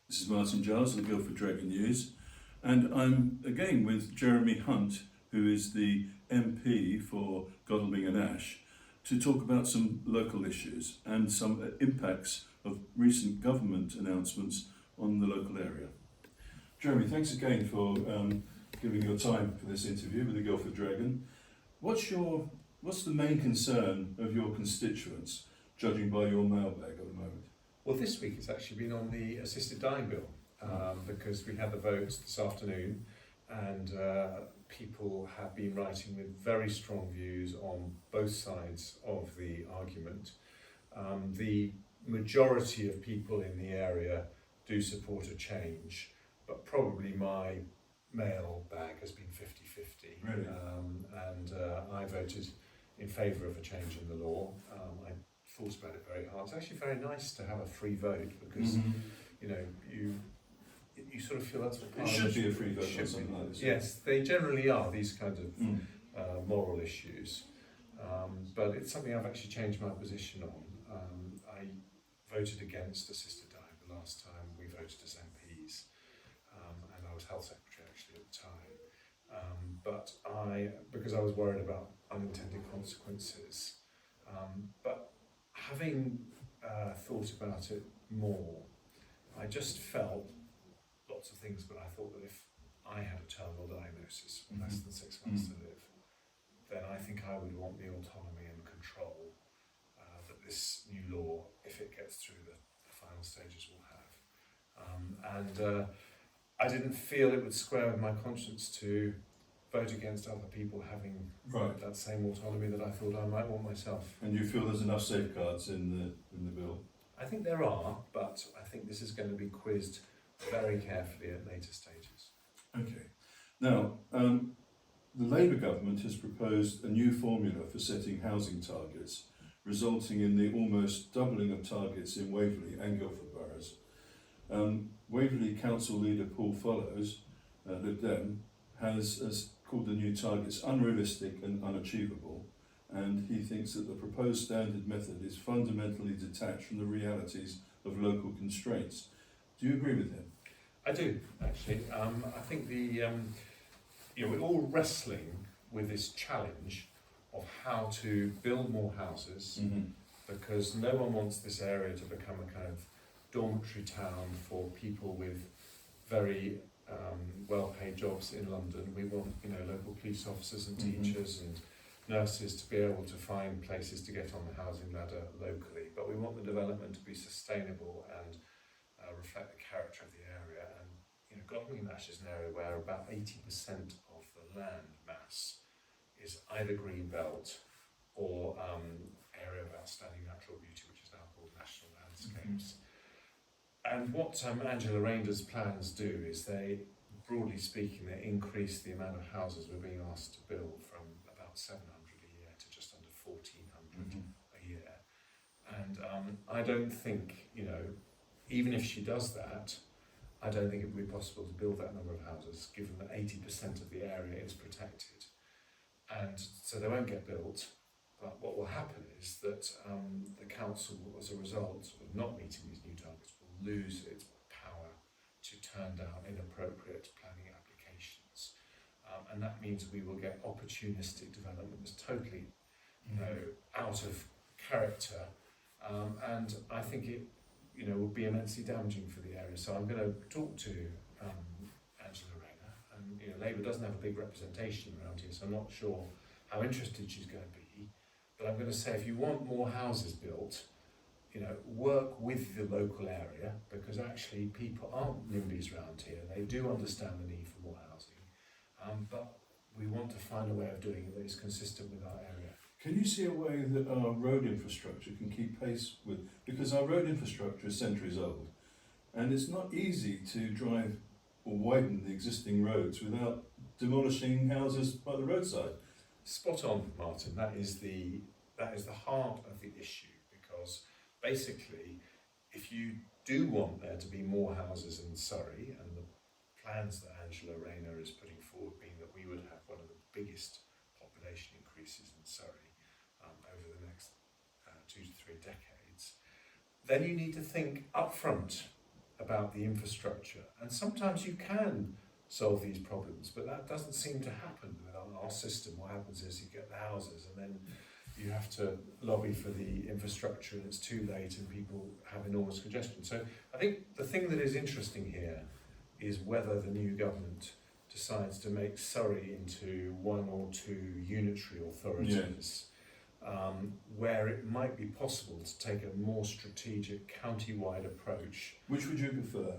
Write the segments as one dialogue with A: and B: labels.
A: This is Martin Giles of the Guildford Dragon News, and I'm again with Jeremy Hunt, who is the MP for Godalming and Ash, to talk about some local issues and some impacts of recent government announcements on the local area. Jeremy, thanks again for giving your time for this interview with the Guildford Dragon. What's the main concern of your constituents, judging by your mailbag at the moment?
B: Well, this week it's actually been on the assisted dying bill because we had the vote this afternoon, and people have been writing with very strong views on both sides of the argument. The majority of people in the area do support a change, but probably my mailbag has been 50-50.
A: Really?
B: I voted in favour of a change in the law. I thought about it very hard. It's actually very nice to have a free vote because you know you sort of feel that's what
A: It should be a free vote on something like this.
B: Yes, they generally are, these kind of moral issues. But it's something I've actually changed my position on. I voted against assisted dying the last time we voted as MPs, and I was health secretary actually at the time. Because I was worried about unintended consequences. But having thought about it more, I just felt lots of things, but I thought that if I had a terminal diagnosis with less than 6 months to live, then I think I would want the autonomy and control that this new law, if it gets through the final stages, will have. I didn't feel it would square with my conscience to vote against other people having that same autonomy that I thought I might want myself.
A: And you feel there's enough safeguards in the bill?
B: I think there are, but I think this is going to be quizzed very carefully at later stages.
A: Okay. Now, the Labour government has proposed a new formula for setting housing targets, resulting in the almost doubling of targets in Waverley and Guildford boroughs. Waverley Council leader Paul Follows, Lib Dem, has called the new targets unrealistic and unachievable, and he thinks that the proposed standard method is fundamentally detached from the realities of local constraints. Do you agree with him?
B: I do, actually. I think we're all wrestling with this challenge of how to build more houses, because no one wants this area to become a kind of dormitory town for people with very well-paid jobs in London. We want, local police officers and teachers and nurses to be able to find places to get on the housing ladder locally. But we want the development to be sustainable and reflect the character of the area. And Godalming and Ash is an area where about 80% of the land mass is either green belt or area of outstanding natural beauty, which is now called national landscapes. And what Angela Rayner's plans do is they, broadly speaking, they increase the amount of houses we're being asked to build from about 700 a year to just under 1,400 a year. And I don't think, even if she does that, I don't think it would be possible to build that number of houses, given that 80% of the area is protected. And so they won't get built. But what will happen is that the council, as a result of not meeting these new targets, will lose its power to turn down inappropriate planning applications. And that means we will get opportunistic development that's totally out of character. And I think it would be immensely damaging for the area. So I'm going to talk to Angela Rayner. And Labour doesn't have a big representation around here, so I'm not sure how interested she's going to be. But I'm going to say, if you want more houses built, work with the local area, because actually people aren't NIMBYs around here. They do understand the need for more housing, but we want to find a way of doing it that is consistent with our area.
A: Can you see a way that our road infrastructure can keep pace with, because our road infrastructure is centuries old, and it's not easy to drive or widen the existing roads without demolishing houses by the roadside?
B: Spot on, Martin. That is the heart of the issue, because basically, if you do want there to be more houses in Surrey, and the plans that Angela Rayner is putting forward mean that we would have one of the biggest population increases in Surrey over the next 2 to 3 decades, then you need to think upfront about the infrastructure. And sometimes you can solve these problems, but that doesn't seem to happen with our system. What happens is you get the houses and then you have to lobby for the infrastructure and it's too late and people have enormous congestion. So I think the thing that is interesting here is whether the new government decides to make Surrey into one or two unitary authorities, where it might be possible to take a more strategic county-wide approach.
A: Which would you prefer?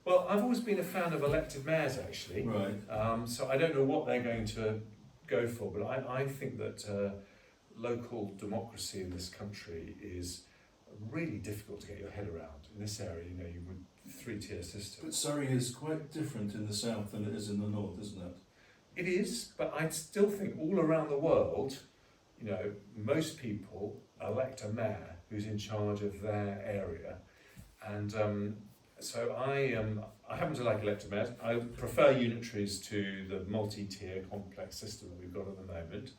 B: Well, I've always been a fan of elected mayors, actually.
A: Right.
B: So I don't know what they're going to go for, but I think that local democracy in this country is really difficult to get your head around. In this area, you know, you would three-tier system.
A: But Surrey is quite different in the south than it is in the north, isn't it?
B: It is, but I still think all around the world, you know, most people elect a mayor who's in charge of their area, and so I happen to like elected mayors. I prefer unitaries to the multi-tier complex system that we've got at the moment.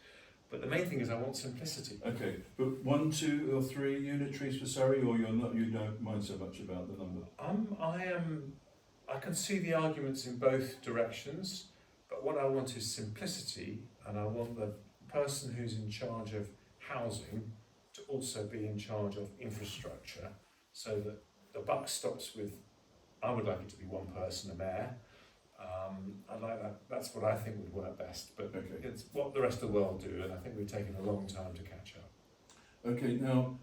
B: But the main thing is I want simplicity.
A: Okay, but 1, 2 or 3 unitaries for Surrey, or you don't mind so much about the number?
B: I can see the arguments in both directions, but what I want is simplicity, and I want the person who's in charge of housing to also be in charge of infrastructure, so that the buck stops with, I would like it to be one person, a mayor. I like that. That's what I think would work best, but it's what the rest of the world do, and I think we've taken a long time to catch up.
A: Okay, now,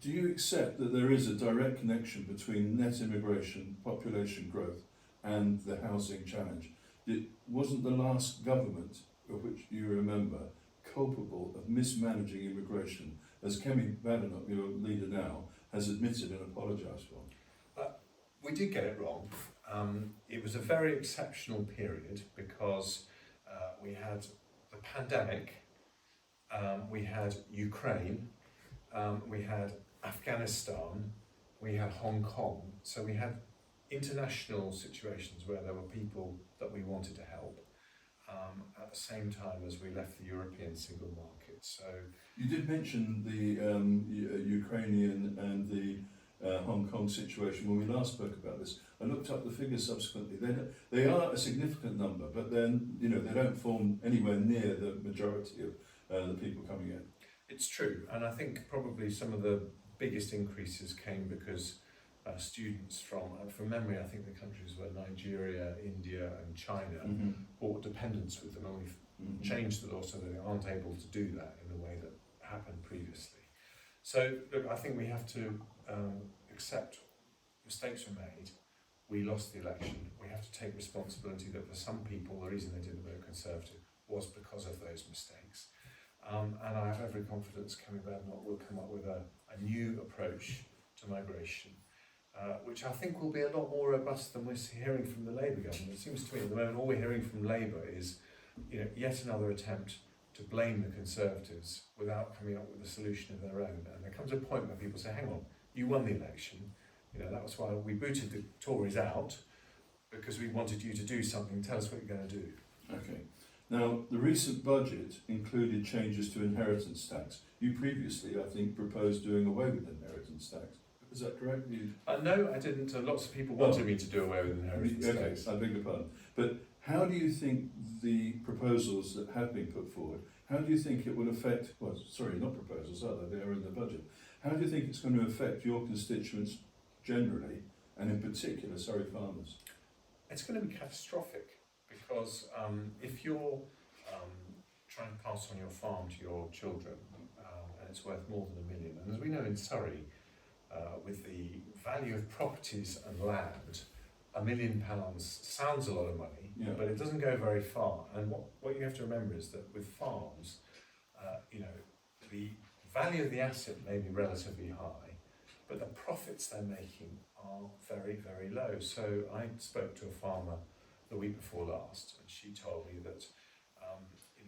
A: do you accept that there is a direct connection between net immigration, population growth, and the housing challenge? Wasn't the last government, of which you remember, culpable of mismanaging immigration, as Kemi Badenoch, your leader now, has admitted and apologised for?
B: We did get it wrong. It was a very exceptional period because we had the pandemic, we had Ukraine, we had Afghanistan, we had Hong Kong. So we had international situations where there were people that we wanted to help at the same time as we left the European single market. So
A: you did mention the Ukrainian and the Hong Kong situation when we last spoke about this. I looked up the figures subsequently. They are a significant number, but then they don't form anywhere near the majority of the people coming in.
B: It's true, and I think probably some of the biggest increases came because students from memory, I think the countries were Nigeria, India, and China brought dependents with them, and we've changed the law so that they aren't able to do that in the way that happened previously. So, look, I think we have to accept mistakes were made. We lost the election. We have to take responsibility that for some people, the reason they didn't vote Conservative was because of those mistakes. And I have every confidence Kemi Badenoch will come up with a new approach to migration, which I think will be a lot more robust than we're hearing from the Labour government. It seems to me at the moment all we're hearing from Labour is yet another attempt to blame the Conservatives without coming up with a solution of their own. And there comes a point where people say, hang on, you won the election. That was why we booted the Tories out, because we wanted you to do something. Tell us what you're going to do.
A: Okay. Now, the recent budget included changes to inheritance tax. You previously, I think, proposed doing away with inheritance tax. Is that correct?
B: No, I didn't. Lots of people wanted me to do away with inheritance tax.
A: I beg your pardon. But how do you think the proposals that have been put forward, how do you think it will affect, well, sorry, not proposals, are they? They are in the budget. How do you think it's going to affect your constituents generally, and in particular, Surrey farmers?
B: It's going to be catastrophic, because if you're trying to pass on your farm to your children, and it's worth more than £1 million, and as we know in Surrey, with the value of properties and land, £1 million sounds a lot of money, but it doesn't go very far. And what you have to remember is that with farms, the value of the asset may be relatively high, but the profits they're making are very, very low. So I spoke to a farmer the week before last, and she told me that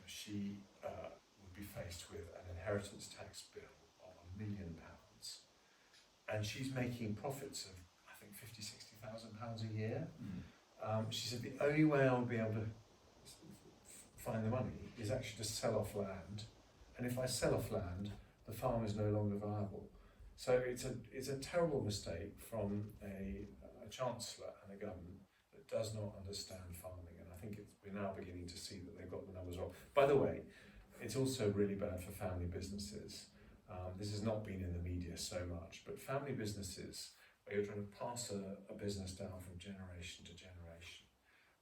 B: she would be faced with an inheritance tax bill of £1 million, and she's making profits of, I think, £50,000-60,000 a year. She said the only way I'll be able to find the money is actually to sell off land, and if I sell off land, the farm is no longer viable. So it's a terrible mistake from a chancellor and a government that does not understand farming, and I think we're now beginning to see that they've got the numbers wrong. By the way, it's also really bad for family businesses. This has not been in the media so much, but family businesses, where you're trying to pass a business down from generation to generation,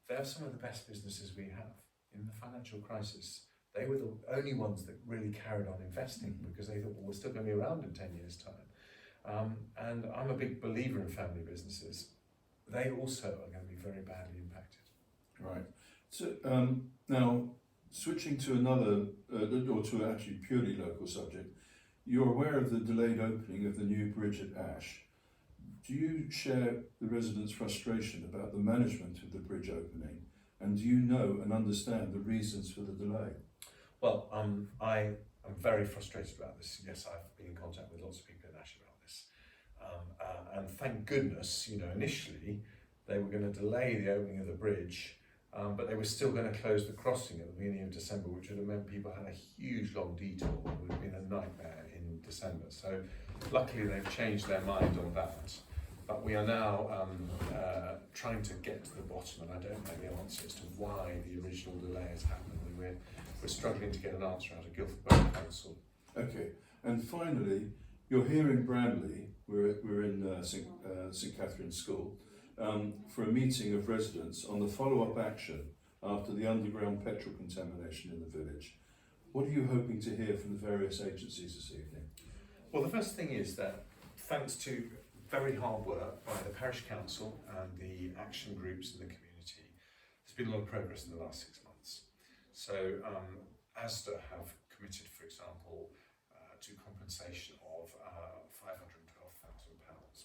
B: they're some of the best businesses we have. In the financial crisis, they were the only ones that really carried on investing because they thought, well, we're still going to be around in 10 years' time. And I'm a big believer in family businesses. They also are going to be very badly impacted.
A: Right. So now, switching to another, or to actually purely local subject, you're aware of the delayed opening of the new bridge at Ash. Do you share the residents' frustration about the management of the bridge opening, and do you know and understand the reasons for the delay?
B: Well, I am very frustrated about this. Yes, I've been in contact with lots of people in Ash about this. And thank goodness, initially they were going to delay the opening of the bridge, but they were still going to close the crossing at the beginning of December, which would have meant people had a huge long detour. It would have been a nightmare in December. So luckily they've changed their mind on that. But we are now trying to get to the bottom, and I don't know the answer as to why the original delay has happened. And we're struggling to get an answer out of Guildford Borough Council.
A: Okay, and finally, you're here in Bramley. We're in St Catherine's School for a meeting of residents on the follow-up action after the underground petrol contamination in the village. What are you hoping to hear from the various agencies this evening?
B: Well, the first thing is that thanks to very hard work by the parish council and the action groups in the community, there's been a lot of progress in the last 6 months. So Asda have committed, for example, to compensation of £512,000,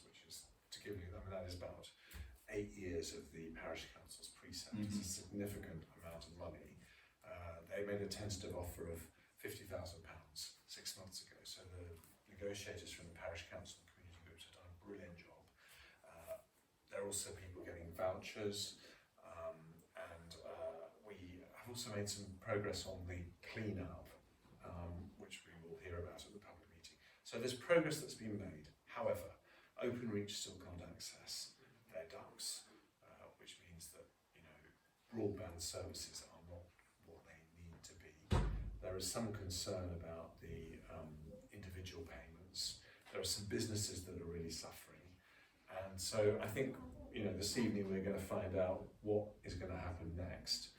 B: which is, to give you, that is about 8 years of the parish council's precept. It's a significant amount of money. They made a tentative offer of £50,000 6 months ago. So the negotiators from the parish council and community groups have done a brilliant job. There are also people getting vouchers, and we have also made some progress on the clean-up, which we will hear about at the public meeting. So there's progress that's been made. However, Openreach still can't access their ducts, which means that broadband services are not what they need to be. There is some concern about the individual payments. There are some businesses that are really suffering, and so I think this evening we're going to find out what is going to happen next.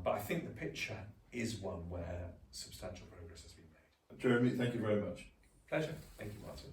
B: But I think the picture is one where substantial progress has been made.
A: Jeremy, thank you very much.
B: Pleasure. Thank you, Martin.